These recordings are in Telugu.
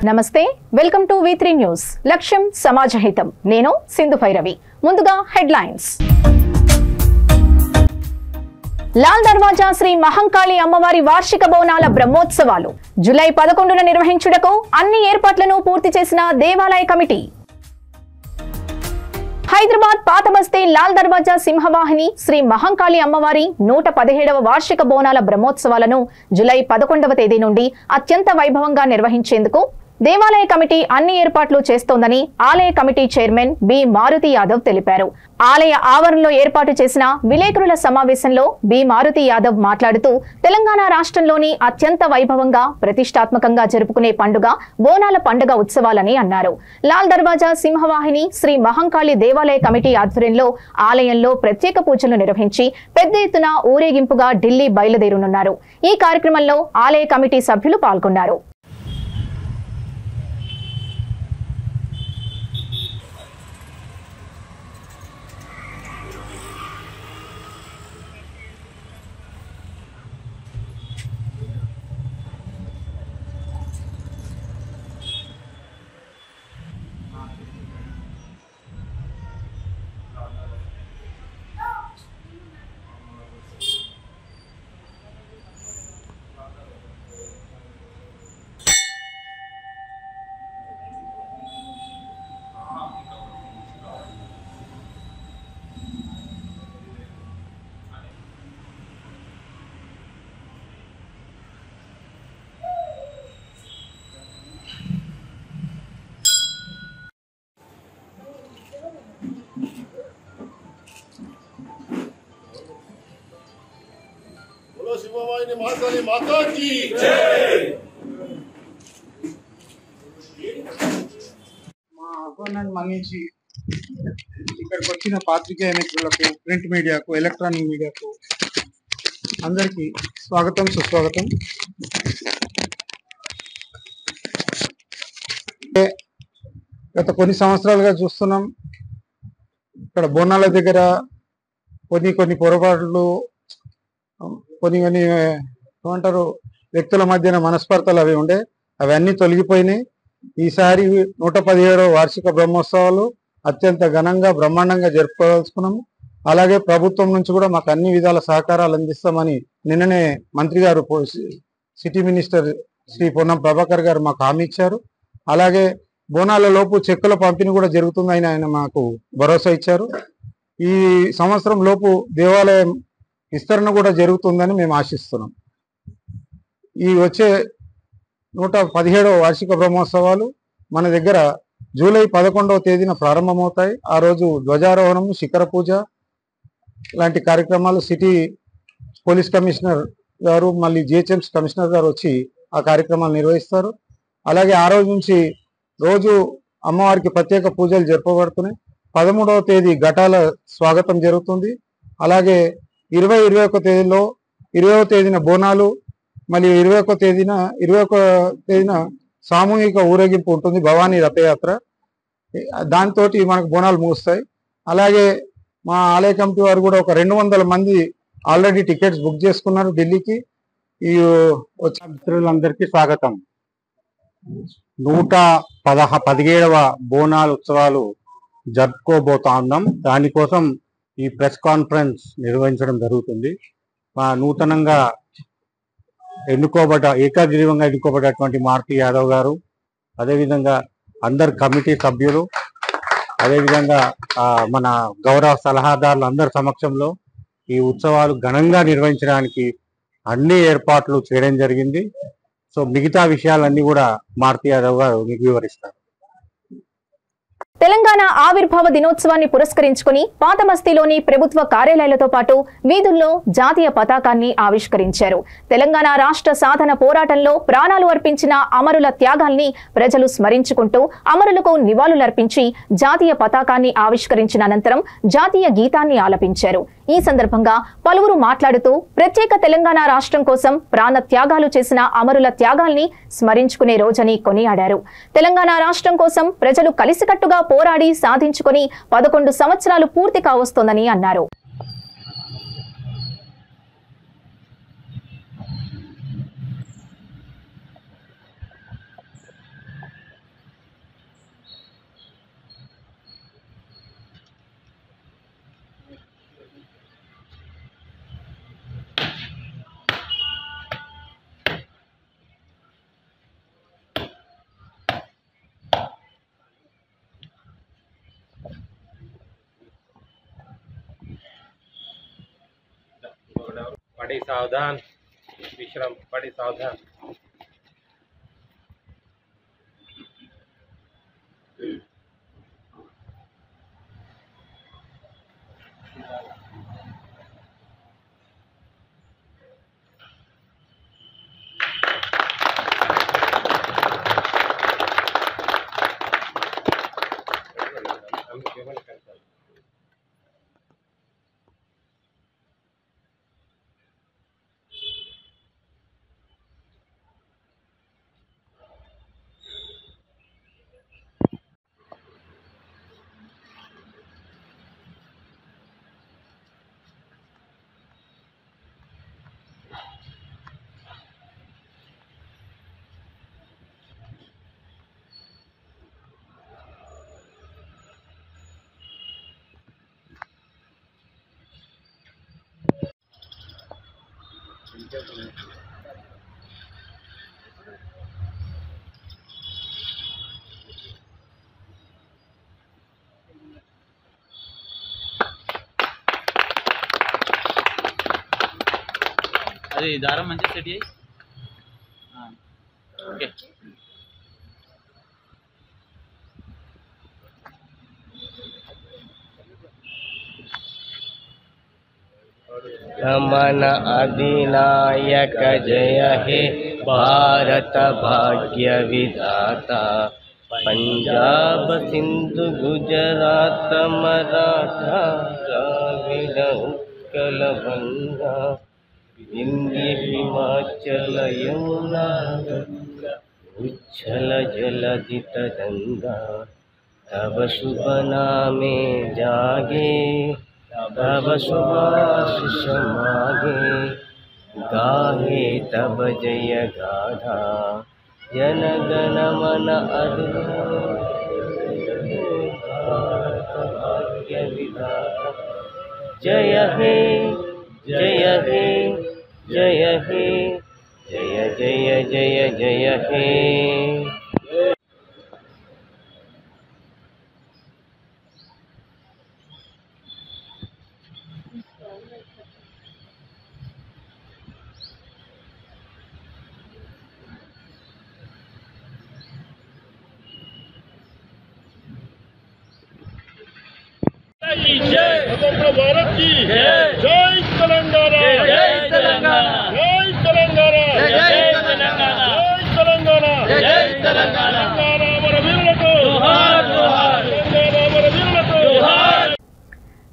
నమస్తే, వెల్కమ్ టు V3 న్యూస్. లక్ష్యం సమాజహితం. నేను సింధు భైరవి. ముందుగా హెడ్లైన్స్. లాల్ దర్వాజా శ్రీ మహంకాళి అమ్మవారి వార్షిక బోనాల బ్రహ్మోత్సవాలు జూలై 11న నిర్వహించుటకు అన్ని ఏర్పాట్లను పూర్తి చేసిన దేవాలయ కమిటీ. హైదరాబాద్ పాతబస్తీ లాల్ దర్వాజా సింహవాహిని శ్రీ మహంకాళి అమ్మవారి 117వ వార్షిక బోనాల బ్రహ్మోత్సవాలను జూలై 11వ తేదీ నుండి అత్యంత వైభవంగా నిర్వహించేందుకు దేవాలయ కమిటీ అన్ని ఏర్పాట్లు చేస్తోందని ఆలయ committee chairman B Maruti Yadav తెలిపారు. ఆలయ ఆవరణలో ఏర్పాటు చేసిన విలేకరుల సమావేశంలో బి మారుతి యాదవ్ మాట్లాడుతూ, తెలంగాణ రాష్ట్రంలోని అత్యంత వైభవంగా ప్రతిష్టాత్మకంగా జరుపుకునే పండుగ బోనాల పండుగ ఉత్సవాలని అన్నారు. లాల్ దర్వాజా సింహవాహిని శ్రీ మహంకాళి దేవాలయ కమిటీ ఆధ్వర్యంలో ఆలయంలో ప్రత్యేక పూజలు నిర్వహించి పెద్ద ఎత్తున ఊరేగింపుగా ఢిల్లీ బయలుదేరనున్నారు. ఈ కార్యక్రమంలో ఆలయ కమిటీ సభ్యులు పాల్గొన్నారు. शिववाहिनी महाकाली माता की जय। మా ఆహ్వానాన్ని మన్నించి ఇక్కడికి వచ్చిన పాత్రికేయ మిత్రులకు, ప్రింట్ మీడియాకు, ఎలక్ట్రానిక్ మీడియాకు అందరికీ స్వాగతం, సుస్వాగతం. గత కొన్ని సంవత్సరాలుగా చూస్తున్నాం, ఇక్కడ బోనాల దగ్గర కొన్ని పొరపాట్లు, కొన్ని ఏమంటారు వ్యక్తుల మధ్యన మనస్పర్ధలు అవి ఉండే, అవన్నీ తొలగిపోయినాయి. ఈసారి 117వ వార్షిక బ్రహ్మోత్సవాలు అత్యంత ఘనంగా బ్రహ్మాండంగా జరుపుకోవాల్సుకున్నాము. అలాగే ప్రభుత్వం నుంచి కూడా మాకు అన్ని విధాల సహకారాలు అందిస్తామని నిన్ననే మంత్రి గారు, సిటీ మినిస్టర్ శ్రీ పొన్నం ప్రభాకర్ గారు మాకు హామీ ఇచ్చారు. అలాగే బోనాల లోపు చెక్కుల పంపిణీ కూడా జరుగుతుందని ఆయన మాకు భరోసా ఇచ్చారు. ఈ సంవత్సరం లోపు దేవాలయం విస్తరణ కూడా జరుగుతుందని మేము ఆశిస్తున్నాం. ఈ వచ్చే 117వ వార్షిక బ్రహ్మోత్సవాలు మన దగ్గర జూలై 11వ తేదీన ప్రారంభమవుతాయి. ఆ రోజు ధ్వజారోహణం, శిఖర పూజ లాంటి కార్యక్రమాలు సిటీ పోలీస్ కమిషనర్ గారు, మళ్ళీ జిహెచ్ఎంసీ కమిషనర్ గారు వచ్చి ఆ కార్యక్రమాలు నిర్వహిస్తారు. అలాగే ఆ రోజు నుంచి రోజు అమ్మవారికి ప్రత్యేక పూజలు జరపబడుతున్నాయి. 13వ తేదీ ఘటాల స్వాగతం జరుగుతుంది. అలాగే 21వ తేదీలో 20వ తేదీన బోనాలు, మళ్ళీ 21వ తేదీన సామూహిక ఊరేగింపు ఉంటుంది, భవానీ రథయాత్ర. దాంతో మనకు బోనాలు ముగుస్తాయి. అలాగే మా ఆలయ కమిటీ వారు కూడా ఒక 200 మంది ఆల్రెడీ టికెట్స్ బుక్ చేసుకున్నారు ఢిల్లీకి. ఈ వచ్చిన మిత్రులందరికీ స్వాగతం. 117వ బోనాల ఉత్సవాలు జరుపుకోబోతున్నాం. దానికోసం ఈ ప్రెస్ కాన్ఫరెన్స్ నిర్వహించడం జరుగుతుంది. నూతనంగా ఏకగ్రీవంగా ఎన్నుకోబడ్డటువంటి మారుతి యాదవ్ గారు, అదేవిధంగా అందరు కమిటీ సభ్యులు, అదేవిధంగా మన గౌరవ సలహాదారులు అందరి సమక్షంలో ఈ ఉత్సవాలు ఘనంగా నిర్వహించడానికి అన్ని ఏర్పాట్లు చేయడం జరిగింది. సో మిగతా విషయాలన్నీ కూడా మారుతి యాదవ్ గారు మీకు వివరిస్తారు. తెలంగాణ ఆవిర్భావ దినోత్సవాన్ని పురస్కరించుకుని పాతబస్తీలోని ప్రభుత్వ కార్యాలయాలతో పాటు వీధుల్లో జాతీయ పతాకాన్ని ఆవిష్కరించారు. తెలంగాణ రాష్ట్ర సాధన పోరాటంలో ప్రాణాలు అర్పించిన అమరుల త్యాగాల్ని ప్రజలు స్మరించుకుంటూ అమరులకు నివాళులర్పించి జాతీయ పతాకాన్ని ఆవిష్కరించిన అనంతరం జాతీయ గీతాన్ని ఆలపించారు. ఈ సందర్భంగా పలువురు మాట్లాడుతూ ప్రత్యేక తెలంగాణ రాష్ట్రం కోసం ప్రాణ త్యాగాలు చేసిన అమరుల త్యాగాల్ని స్మరించుకునే రోజని కొనియాడారు. తెలంగాణ రాష్ట్రం కోసం ప్రజలు కలిసికట్టుగా పోరాడి సాధించుకొని 11 సంవత్సరాలు పూర్తి కావస్తోందని అన్నారు. बड़ी सावधान, विश्राम, बड़ी सावधान। అది దారం మంచి సెట్ అయ్యి ఓకే नमन अधिनायक जय हे भारत भाग्य विधाता पंजाब सिंधु गुजरात मराठा द्राविड उत्कल गंगा विंध्य हिमाचल यमुना उच्छल जलधि तरंगा तब शुभ नामे जागे तब शुभाशिष मागे गाहे तब जय गाथा जन गण मन भाग्य विधाता जय हे जय हे जय हे जय जय जय जय हे। स्वतंत्र भारत की जय तेलंगाना, जय तेलंगाना, जय तेलंगाना, जय तेलंगाना, जय तेलंगाना, जय तेलंगाना, तेलंगाना మన వీరులకు జోహార్ జోహార్, తెలంగాణ మన వీరులకు జోహార్।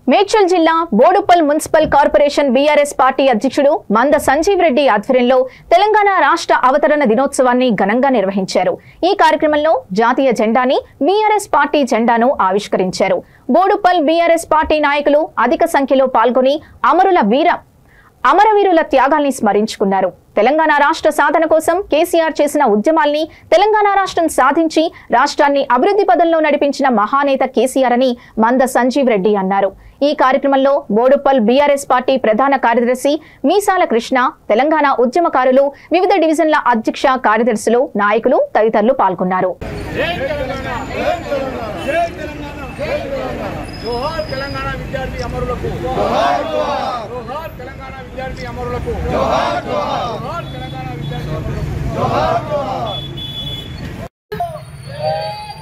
మేడ్చల్ జిల్లా Boduppal municipal corporation BRS party అధ్యక్షుడు మంద సంజీవ్ రెడ్డి ఆధ్వర్యంలో తెలంగాణ రాష్ట్ర అవతరణ దినోత్సవాన్ని ఘనంగా నిర్వహించారు। ఈ కార్యక్రమంలో జాతీయ జెండాని బీఆర్ఎస్ పార్టీ జెండాను ఆవిష్కరించారు। బోడుప్పల్ బీఆర్ఎస్ పార్టీ నాయకులు అధిక సంఖ్యలో పాల్గొని అమరవీరుల త్యాగాల్ని స్మరించుకున్నారు। తెలంగాణ రాష్ట్ర సాధన కోసం కేసీఆర్ చేసిన ఉద్యమాల్ని తెలంగాణ రాష్ట్రం సాధించి రాష్ట్రాన్ని అభివృద్ధి పదంలో నడిపించిన మహానేత కేసీఆర్ అని మంద సంజీవ్ రెడ్డి అన్నారు। ఈ కార్యక్రమంలో బోడుప్పల్ బీఆర్ఎస్ పార్టీ ప్రధాన కార్యదర్శి మీసాల కృష్ణ, తెలంగాణ ఉద్యమకారులు, వివిధ డివిజన్ల అధ్యక్ష కార్యదర్శులు, నాయకులు తదితరులు పాల్గొన్నారు। జోహార్ తెలంగాణ విద్యార్థి అమరులకు, జోహార్ జోహార్, జోహార్ తెలంగాణ విద్యార్థి అమరులకు, జోహార్ జోహార్, జోహార్ తెలంగాణ విద్యార్థి అమరులకు, జోహార్ జోహార్।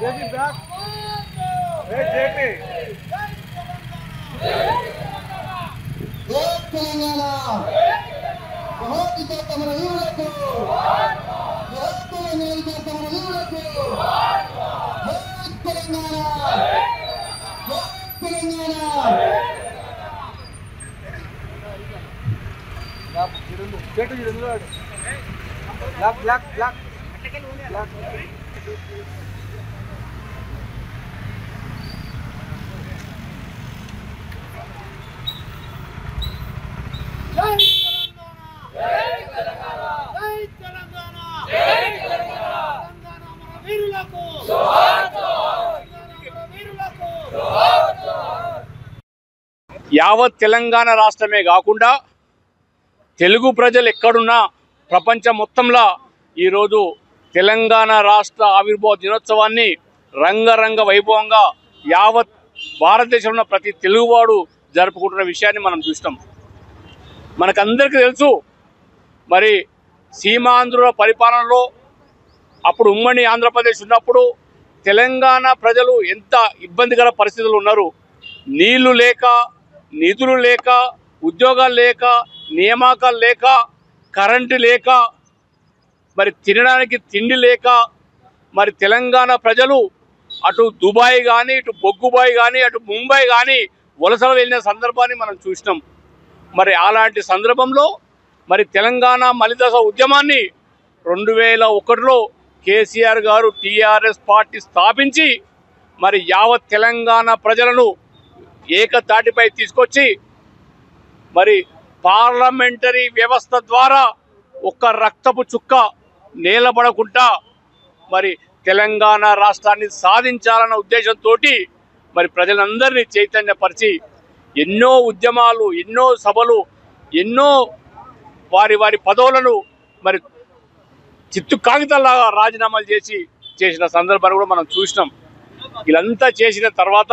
జేపీ బ్యాక్, జేపీ జోహార్ తెలంగాణ, జోహార్ విద్యార్థి అమరులకు, జోహార్ తెలంగాణ విద్యార్థి అమరులకు, జోహార్ Telangana, black black black black యావత్ తెలంగాణ రాష్ట్రమే కాకుండా తెలుగు ప్రజలు ఎక్కడున్నా ప్రపంచం మొత్తంలో ఈరోజు తెలంగాణ రాష్ట్ర ఆవిర్భావ దినోత్సవాన్ని రంగరంగ వైభవంగా యావత్ భారతదేశంలో ప్రతి తెలుగువాడు జరుపుకుంటున్న విషయాన్ని మనం చూస్తాం। మనకందరికీ తెలుసు మరి సీమాంధ్రుల పరిపాలనలో అప్పుడు ఉమ్మడి ఆంధ్రప్రదేశ్ ఉన్నప్పుడు తెలంగాణ ప్రజలు ఎంత ఇబ్బందికర పరిస్థితులు ఉన్నారు. నీళ్లు లేక, నిధులు లేక, ఉద్యోగాలు లేక, నియామకాలు లేక, కరెంటు లేక, మరి తినడానికి తిండి లేక మరి తెలంగాణ ప్రజలు అటు దుబాయ్ కానీ, ఇటు బొగ్గుబాయ్ కానీ, అటు ముంబై కానీ వలసలు వెళ్ళిన సందర్భాన్ని మనం చూసినాం. మరి అలాంటి సందర్భంలో మరి తెలంగాణ మలిదశ ఉద్యమాన్ని 2001లో కేసీఆర్ గారు టీఆర్ఎస్ పార్టీ స్థాపించి మరి యావత్ తెలంగాణ ప్రజలను ఏకతాటిపై తీసుకొచ్చి మరి పార్లమెంటరీ వ్యవస్థ ద్వారా ఒక్క రక్తపు చుక్క నేలబడకుండా మరి తెలంగాణ రాష్ట్రాన్ని సాధించాలన్న ఉద్దేశంతో మరి ప్రజలందరినీ చైతన్యపరిచి ఎన్నో ఉద్యమాలు, ఎన్నో సభలు, ఎన్నో వారి వారి పదవులను మరి చిత్తు కాగితాలాగా రాజీనామాలు చేసిన సందర్భాన్ని కూడా మనం చూసినాం. వీళ్ళంతా చేసిన తర్వాత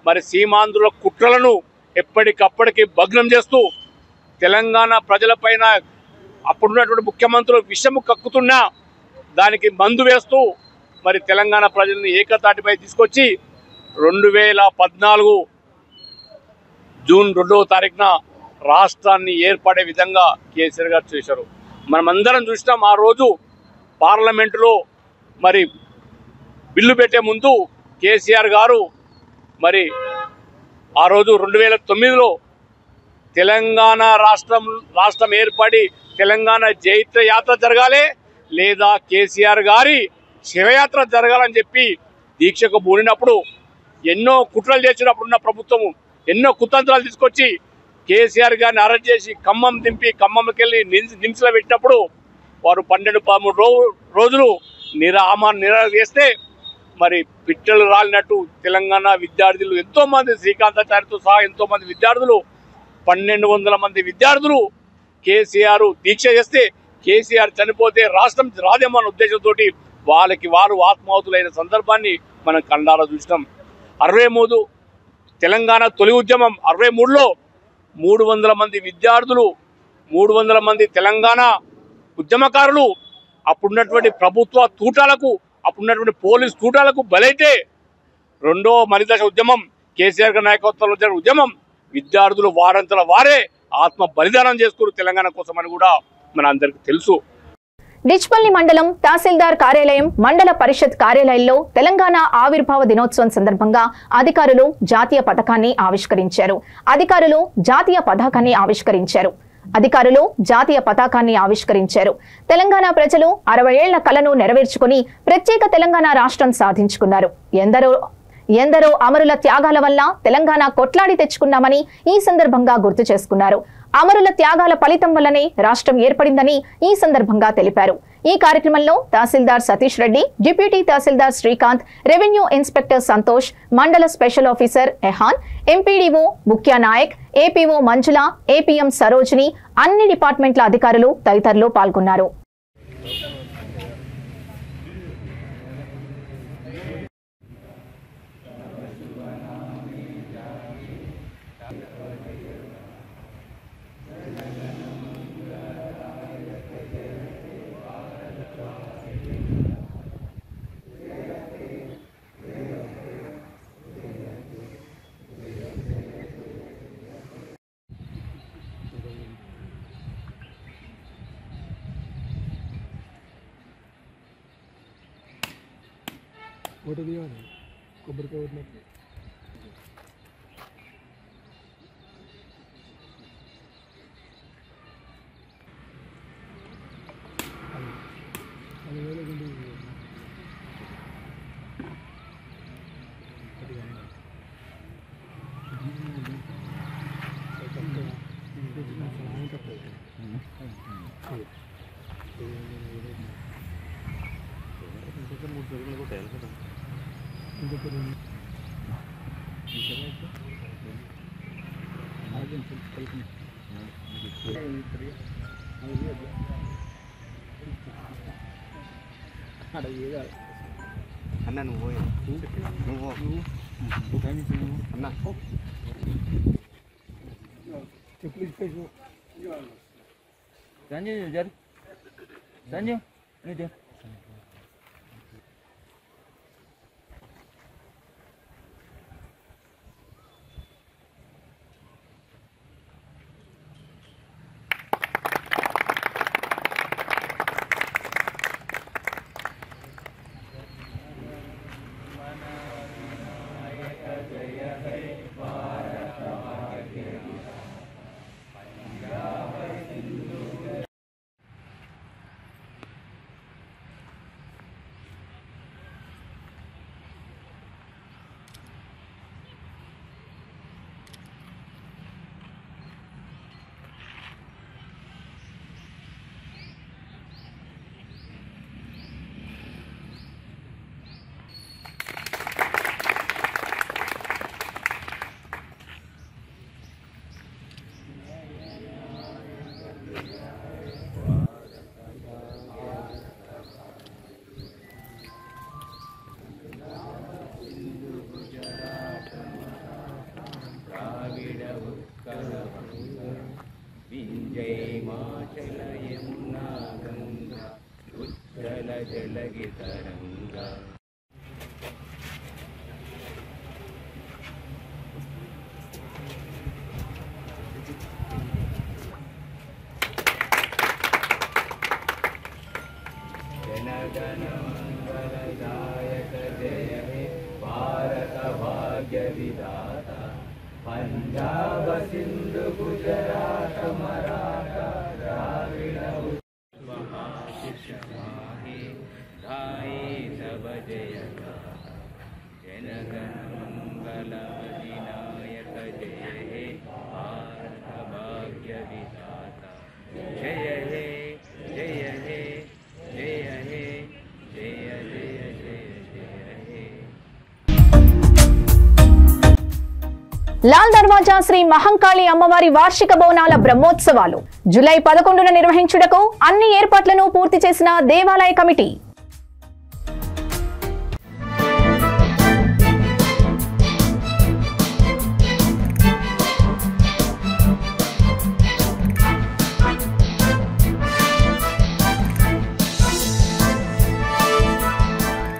మరి సీమాంధ్రుల కుట్రలను ఎప్పటికప్పటికి భగ్నం చేస్తూ తెలంగాణ ప్రజలపైన అప్పుడున్నటువంటి ముఖ్యమంత్రులు విషము కక్కుతున్నా దానికి మందు వేస్తూ మరి తెలంగాణ ప్రజల్ని ఏకతాటిపై తీసుకొచ్చి 2014 జూన్ 2వ తారీఖున రాష్ట్రాన్ని ఏర్పడే విధంగా కేసీఆర్ గారు చేశారు. మనమందరం చూసినాం. ఆ రోజు పార్లమెంటులో మరి బిల్లు పెట్టే ముందు కేసీఆర్ గారు మరి ఆ రోజు 2009లో తెలంగాణ రాష్ట్రం ఏర్పడి తెలంగాణ జైత్ర యాత్ర జరగాలి లేదా కేసీఆర్ గారి శివయాత్ర జరగాలని చెప్పి దీక్షకు పూనినప్పుడు ఎన్నో కుట్రలు చేసినప్పుడున్న ప్రభుత్వము ఎన్నో కుతంత్రాలు తీసుకొచ్చి కేసీఆర్ గారిని అరెస్ట్ చేసి ఖమ్మం దింపి ఖమ్మంకి వెళ్ళి నిమ్స్లో పెట్టినప్పుడు వారు 12-13 రోజులు నిరాహార చేస్తే మరి పిట్టలు రాలినట్టు తెలంగాణ విద్యార్థులు ఎంతోమంది శ్రీకాంతాచార్యతో సహా ఎంతోమంది విద్యార్థులు 1200 మంది విద్యార్థులు కేసీఆర్ దీక్ష చేస్తే కేసీఆర్ చనిపోతే రాష్ట్రం రాదేమో అన్న ఉద్దేశంతో వారు ఆత్మాహుతులైన సందర్భాన్ని మనం కళ్ళారా చూసినాం. 63 తెలంగాణ తొలి ఉద్యమం 63లో 300 మంది విద్యార్థులు, 300 మంది తెలంగాణ ఉద్యమకారులు అప్పుడున్నటువంటి ప్రభుత్వ తూటాలకు, అప్పుడున్నటువంటి పోలీస్ తూటాలకు బలైతే రెండో మలిదశ ఉద్యమం కేసీఆర్ గారి నాయకత్వంలో జరిగిన ఉద్యమం విద్యార్థులు వారంతల వారే ఆత్మ బలిదానం చేసుకున్నారు తెలంగాణ కోసం అని కూడా మన అందరికీ తెలుసు. డిచ్పల్లి మండలం తహసీల్దార్ కార్యాలయం, మండల పరిషత్ కార్యాలయంలో తెలంగాణ ఆవిర్భావ దినోత్సవం సందర్భంగా అధికారులు జాతీయ పతాకాన్ని ఆవిష్కరించారు. తెలంగాణ ప్రజలు 60 ఏళ్ల కలను నెరవేర్చుకుని ప్రత్యేక తెలంగాణ రాష్ట్రం సాధించుకున్నారు. ఎందరో అమరుల త్యాగాల వల్ల తెలంగాణ కొట్లాడి తెచ్చుకున్నామని ఈ సందర్భంగా గుర్తు చేసుకున్నారు. అమరుల త్యాగాల ఫలితం వల్లనే రాష్ట్రం ఏర్పడిందని ఈ సందర్భంగా తెలిపారు. ఈ కార్యక్రమంలో తహసీల్దార్ సతీష్ రెడ్డి, డిప్యూటీ తహసీల్దార్ శ్రీకాంత్, రెవెన్యూ ఇన్స్పెక్టర్ సంతోష్, మండల స్పెషల్ ఆఫీసర్ ఎహాన్, ఎంపీడీఓ ముఖ్య నాయక్, ఏపీఓ మంజుల, ఏపీఎం సరోజిని, అన్ని డిపార్ట్మెంట్ల అధికారులు తదితరులు పాల్గొన్నారు. ఫోటో తీయాలి కొబ్బరికాయ కొట్టినట్టు. అన్న నువ్వు అన్న చెప్పులు ఇచ్చేసి संजय जर संजय नहीं जनगणमंगलदायक जय हे भारत भाग्य विधाता पंजाब सिंधु गुजरात मराठा द्राविड़ महाशिषमाहे गाये तव जय जनगणमंगल अधिनायक जय हे भारत भाग्य विधाता जय हे जय हे जय हे जय जय जय जय हे। లాల్ దర్వాజా శ్రీ మహంకాళి అమ్మవారి వార్షిక బోనాల బ్రహ్మోత్సవాలు జూలై 11న నిర్వహించుటకు అన్ని ఏర్పాట్లను పూర్తి చేసిన దేవాలయ కమిటీ